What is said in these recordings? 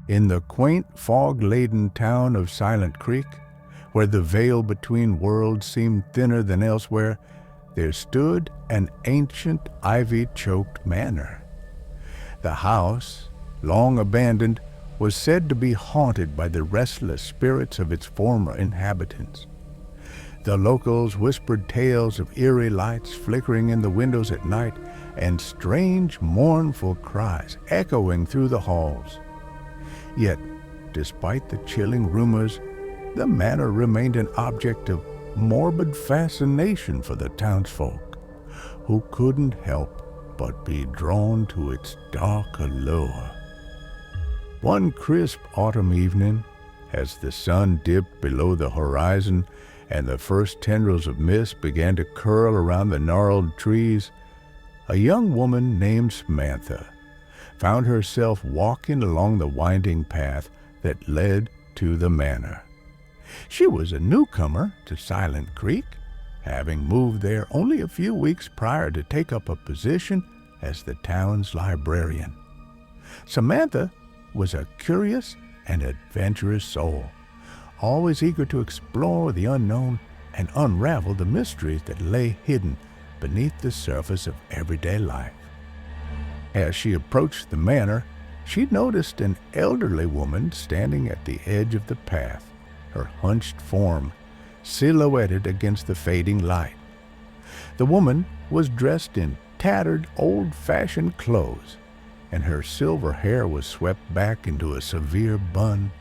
In the quaint, fog-laden town of Silent Creek, where the veil between worlds seemed thinner than elsewhere, there stood an ancient ivy-choked manor. The house, long abandoned, was said to be haunted by the restless spirits of its former inhabitants. The locals whispered tales of eerie lights flickering in the windows at night and strange, mournful cries echoing through the halls. Yet, despite the chilling rumors, the manor remained an object of morbid fascination for the townsfolk, who couldn't help but be drawn to its dark allure. One crisp autumn evening, as the sun dipped below the horizon and the first tendrils of mist began to curl around the gnarled trees, a young woman named Samantha found herself walking along the winding path that led to the manor. She was a newcomer to Silent Creek, having moved there only a few weeks prior to take up a position as the town's librarian. Samantha was a curious and adventurous soul, always eager to explore the unknown and unravel the mysteries that lay hidden beneath the surface of everyday life. As she approached the manor, she noticed an elderly woman standing at the edge of the path, her hunched form silhouetted against the fading light. The woman was dressed in tattered, old-fashioned clothes, and her silver hair was swept back into a severe bun.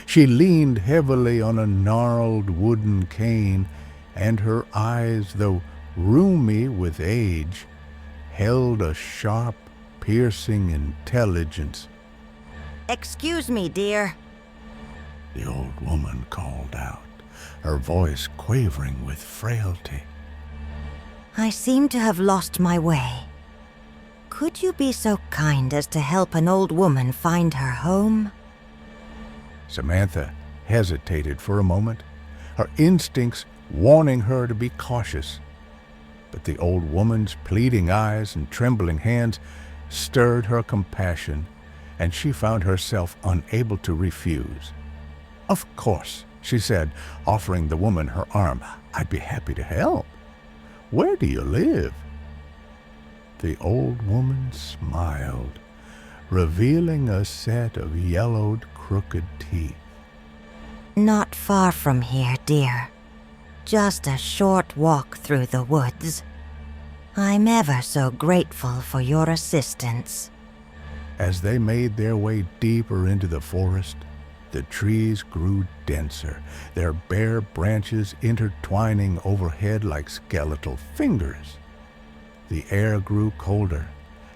She leaned heavily on a gnarled wooden cane, and her eyes, though rheumy with age, held a sharp, piercing intelligence. "Excuse me, dear," the old woman called out, her voice quavering with frailty. "I seem to have lost my way. Could you be so kind as to help an old woman find her home?" Samantha hesitated for a moment, her instincts warning her to be cautious. But the old woman's pleading eyes and trembling hands stirred her compassion, and she found herself unable to refuse. "Of course," she said, offering the woman her arm. "I'd be happy to help. Where do you live?" The old woman smiled, revealing a set of yellowed, crooked teeth. "Not far from here, dear. Just a short walk through the woods. I'm ever so grateful for your assistance." As they made their way deeper into the forest, the trees grew denser, their bare branches intertwining overhead like skeletal fingers. The air grew colder,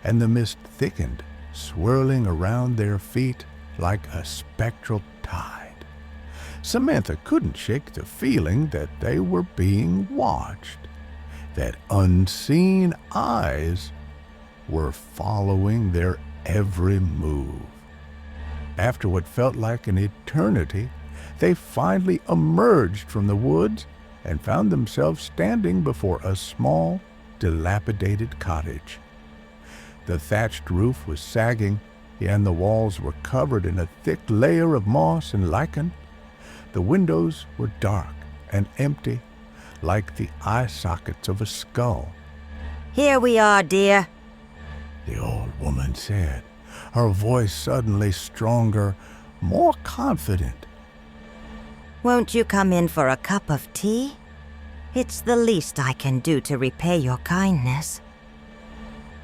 and the mist thickened, swirling around their feet like a spectral tide. Samantha couldn't shake the feeling that they were being watched, that unseen eyes were following their every move. After what felt like an eternity, they finally emerged from the woods and found themselves standing before a small, dilapidated cottage. The thatched roof was sagging, and the walls were covered in a thick layer of moss and lichen. The windows were dark and empty, like the eye sockets of a skull. "Here we are, dear," the old woman said, her voice suddenly stronger, more confident. "Won't you come in for a cup of tea? It's the least I can do to repay your kindness."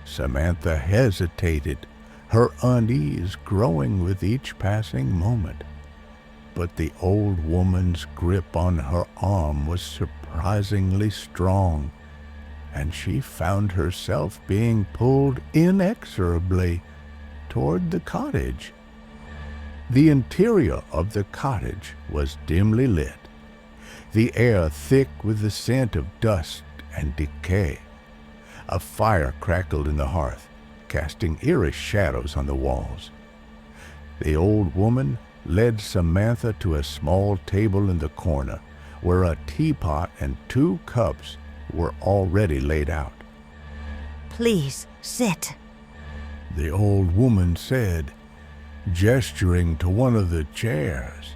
Samantha hesitated, her unease growing with each passing moment. But the old woman's grip on her arm was surprisingly strong, and she found herself being pulled inexorably toward the cottage. The interior of the cottage was dimly lit, the air thick with the scent of dust and decay. A fire crackled in the hearth, casting eerie shadows on the walls. The old woman led Samantha to a small table in the corner, where a teapot and 2 cups were already laid out. "Please, sit," the old woman said, gesturing to one of the chairs.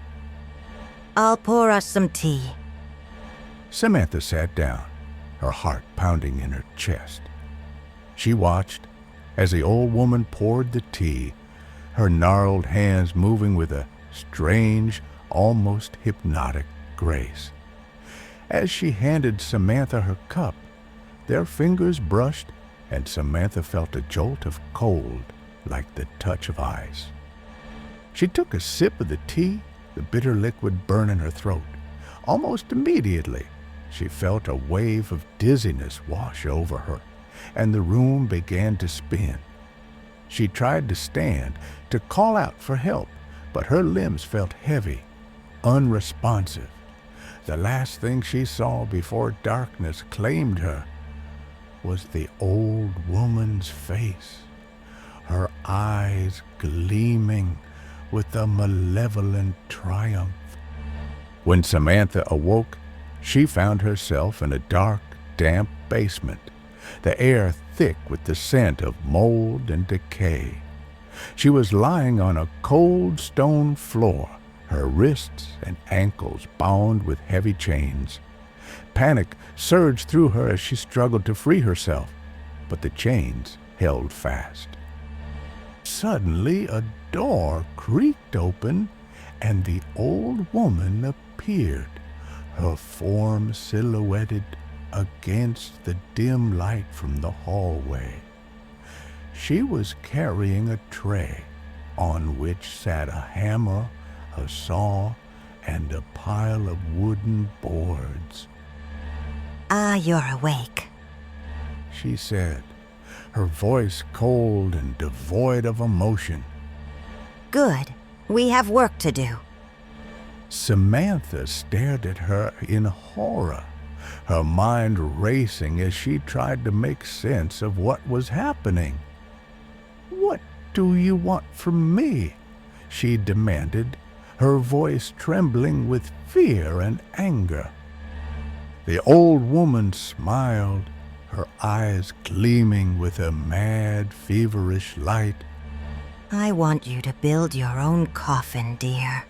I'll pour us some tea. Samantha sat down, her heart pounding in her chest. She watched as the old woman poured the tea, her gnarled hands moving with a strange, almost hypnotic grace. As she handed Samantha her cup, their fingers brushed, and Samantha felt a jolt of cold like the touch of ice. She took a sip of the tea, the bitter liquid burning her throat. Almost immediately, she felt a wave of dizziness wash over her, and the room began to spin. She tried to stand, to call out for help, but her limbs felt heavy, unresponsive. The last thing she saw before darkness claimed her was the old woman's face, her eyes gleaming with a malevolent triumph. When Samantha awoke, she found herself in a dark, damp basement, the air thick with the scent of mold and decay. She was lying on a cold stone floor, her wrists and ankles bound with heavy chains. Panic surged through her as she struggled to free herself, but the chains held fast. Suddenly, a door creaked open, and the old woman appeared, her form silhouetted against the dim light from the hallway. She was carrying a tray on which sat a hammer, a saw, and a pile of wooden boards. Ah, you're awake, she said, her voice cold and devoid of emotion. Good. We have work to do. Samantha stared at her in horror, her mind racing as she tried to make sense of what was happening. "What do you want from me?" she demanded, her voice trembling with fear and anger. The old woman smiled, her eyes gleaming with a mad, feverish light. I want you to build your own coffin, dear.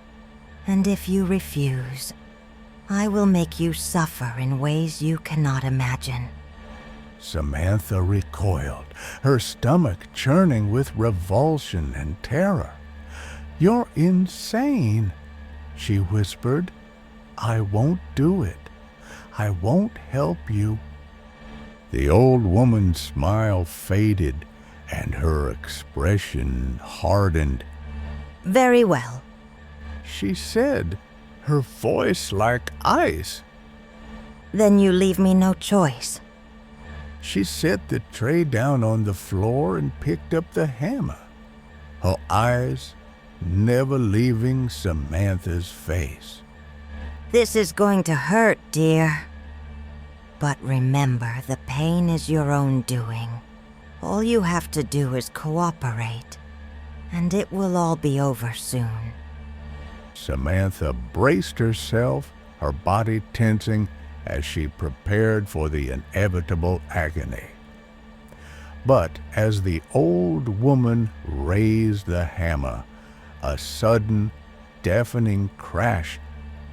And if you refuse, I will make you suffer in ways you cannot imagine. Samantha recoiled, her stomach churning with revulsion and terror. "You're insane," she whispered. "I won't do it. I won't help you." The old woman's smile faded, and her expression hardened. Very well, she said, her voice like ice. Then you leave me no choice. She set the tray down on the floor and picked up the hammer, her eyes never leaving Samantha's face. This is going to hurt, dear. But remember, the pain is your own doing. All you have to do is cooperate, and it will all be over soon. Samantha braced herself, her body tensing as she prepared for the inevitable agony. But as the old woman raised the hammer, a sudden, deafening crash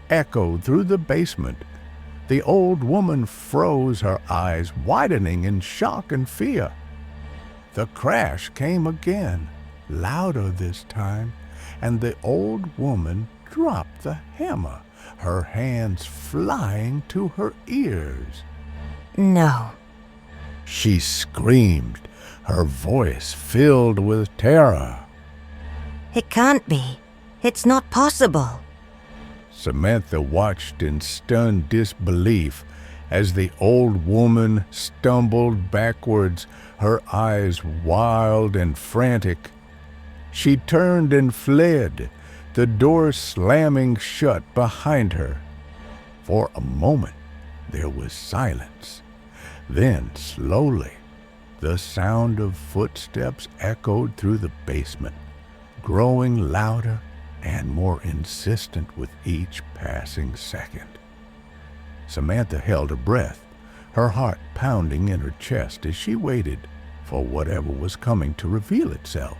echoed through the basement. The old woman froze, her eyes widening in shock and fear. The crash came again, louder this time, and the old woman dropped the hammer, her hands flying to her ears. No, she screamed, her voice filled with terror. It can't be. It's not possible. Samantha watched in stunned disbelief as the old woman stumbled backwards, her eyes wild and frantic. She turned and fled, the door slamming shut behind her. For a moment, there was silence. Then, slowly, the sound of footsteps echoed through the basement, growing louder and more insistent with each passing second. Samantha held her breath, her heart pounding in her chest as she waited for whatever was coming to reveal itself.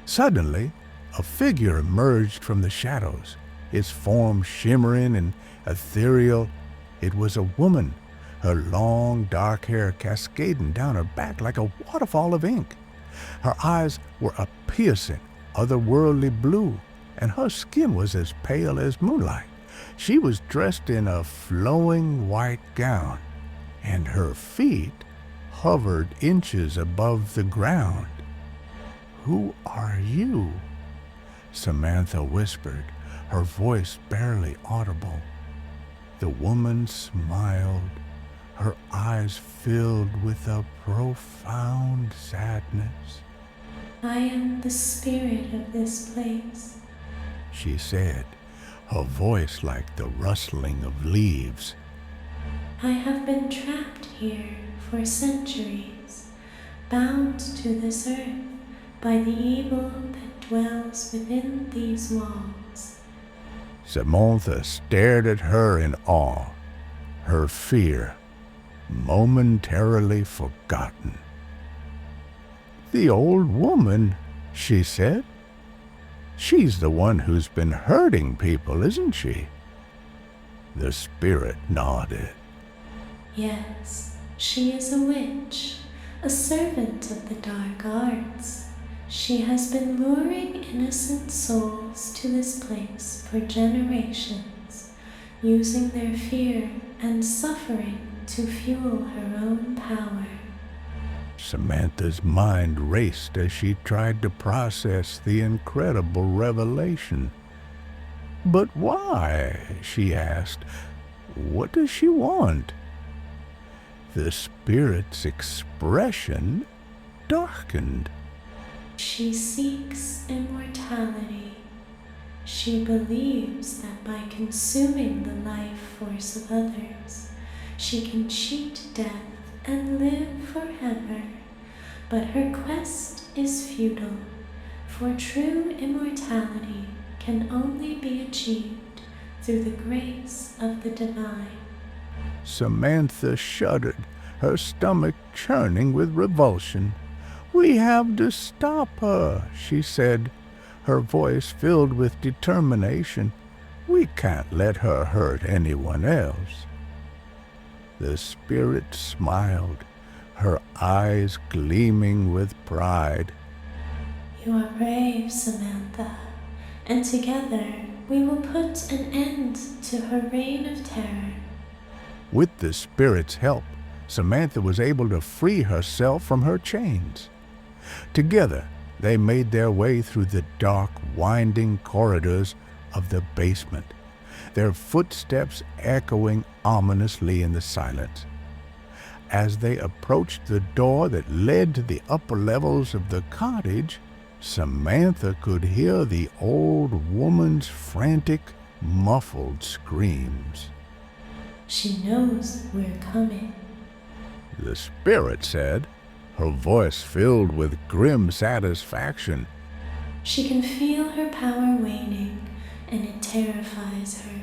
Suddenly, A figure emerged from the shadows, its form shimmering and ethereal. It was a woman, her long dark hair cascading down her back like a waterfall of ink. Her eyes were a piercing, otherworldly blue, and her skin was as pale as moonlight. She was dressed in a flowing white gown, and her feet hovered inches above the ground. "Who are you?" Samantha whispered, her voice barely audible. The woman smiled, her eyes filled with a profound sadness. "I am the spirit of this place," she said, her voice like the rustling of leaves. "I have been trapped here for centuries, bound to this earth by the evil that dwells within these walls." Samantha stared at her in awe, her fear momentarily forgotten. "The old woman," she said. "She's the one who's been hurting people, isn't she?" The spirit nodded. "Yes, she is a witch, a servant of the dark arts. She has been luring innocent souls to this place for generations, using their fear and suffering to fuel her own power." Samantha's mind raced as she tried to process the incredible revelation. "But why?" she asked. "What does she want?" The spirit's expression darkened. "She seeks immortality. She believes that by consuming the life force of others, she can cheat death and live forever. But her quest is futile, for true immortality can only be achieved through the grace of the divine." Samantha shuddered, her stomach churning with revulsion. "We have to stop her," she said, her voice filled with determination. "We can't let her hurt anyone else." The spirit smiled, her eyes gleaming with pride. "You are brave, Samantha, and together we will put an end to her reign of terror." With the spirit's help, Samantha was able to free herself from her chains. Together, they made their way through the dark, winding corridors of the basement, their footsteps echoing ominously in the silence. As they approached the door that led to the upper levels of the cottage, Samantha could hear the old woman's frantic, muffled screams. "She knows we're coming," the spirit said, her voice filled with grim satisfaction. "She can feel her power waning, and it terrifies her."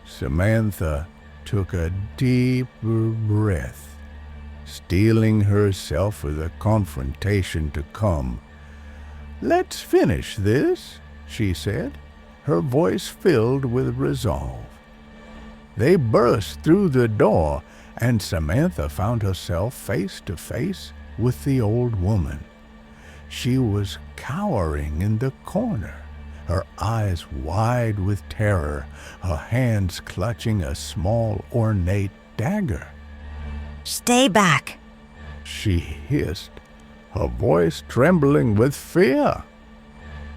Samantha took a deeper breath, steeling herself for the confrontation to come. "Let's finish this," she said, her voice filled with resolve. They burst through the door, and Samantha found herself face to face with the old woman. She was cowering in the corner, her eyes wide with terror, her hands clutching a small ornate dagger. "Stay back," she hissed, her voice trembling with fear.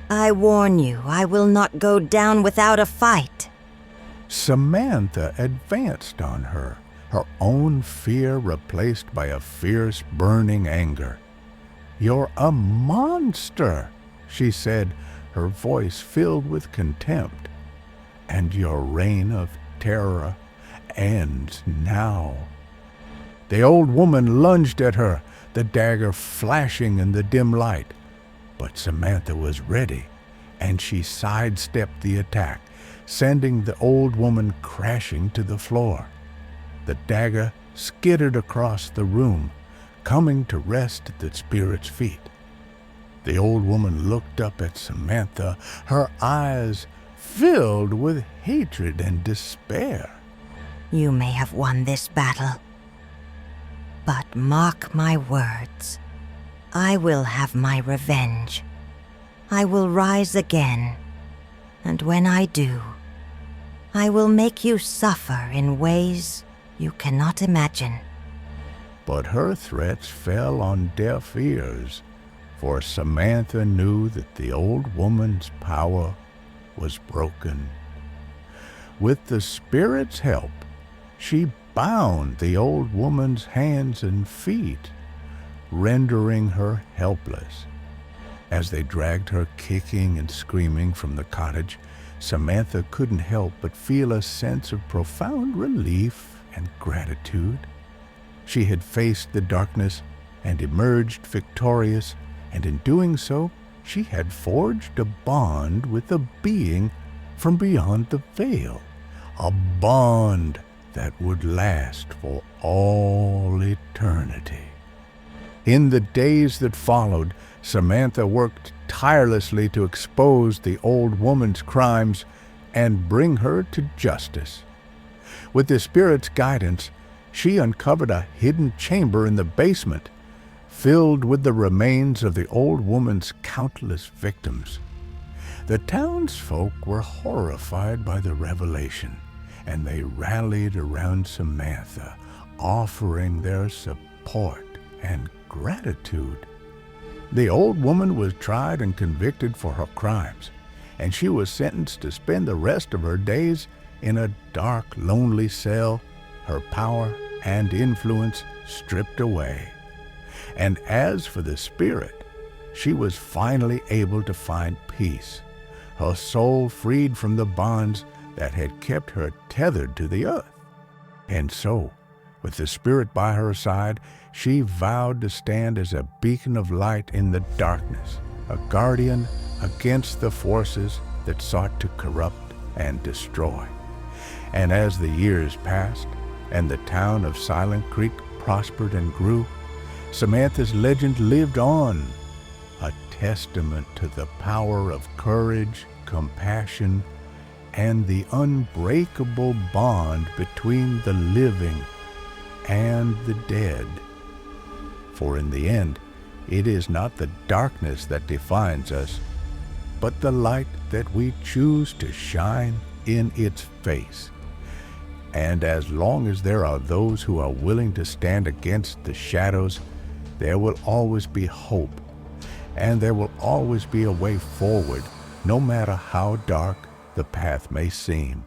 "I warn you, I will not go down without a fight." Samantha advanced on her, her own fear replaced by a fierce, burning anger. "You're a monster," she said, her voice filled with contempt. "And your reign of terror ends now." The old woman lunged at her, the dagger flashing in the dim light. But Samantha was ready, and she sidestepped the attack, sending the old woman crashing to the floor. The dagger skittered across the room, coming to rest at the spirit's feet. The old woman looked up at Samantha, her eyes filled with hatred and despair. You may have won this battle, but mark my words. I will have my revenge. I will rise again, and when I do, I will make you suffer in ways you cannot imagine. But her threats fell on deaf ears, for Samantha knew that the old woman's power was broken. With the spirit's help, she bound the old woman's hands and feet, rendering her helpless. As they dragged her kicking and screaming from the cottage, Samantha couldn't help but feel a sense of profound relief and gratitude. She had faced the darkness and emerged victorious, and in doing so, she had forged a bond with a being from beyond the veil, a bond that would last for all eternity. In the days that followed, Samantha worked tirelessly to expose the old woman's crimes and bring her to justice. With the spirit's guidance, she uncovered a hidden chamber in the basement, filled with the remains of the old woman's countless victims. The townsfolk were horrified by the revelation, and they rallied around Samantha, offering their support and gratitude. The old woman was tried and convicted for her crimes, and she was sentenced to spend the rest of her days in a dark, lonely cell, her power and influence stripped away. And as for the spirit, she was finally able to find peace, her soul freed from the bonds that had kept her tethered to the earth. And so, with the spirit by her side, she vowed to stand as a beacon of light in the darkness, a guardian against the forces that sought to corrupt and destroy. And as the years passed, and the town of Silent Creek prospered and grew, Samantha's legend lived on, a testament to the power of courage, compassion, and the unbreakable bond between the living and the dead. For in the end, it is not the darkness that defines us, but the light that we choose to shine in its face. And as long as there are those who are willing to stand against the shadows, there will always be hope, and there will always be a way forward, no matter how dark the path may seem.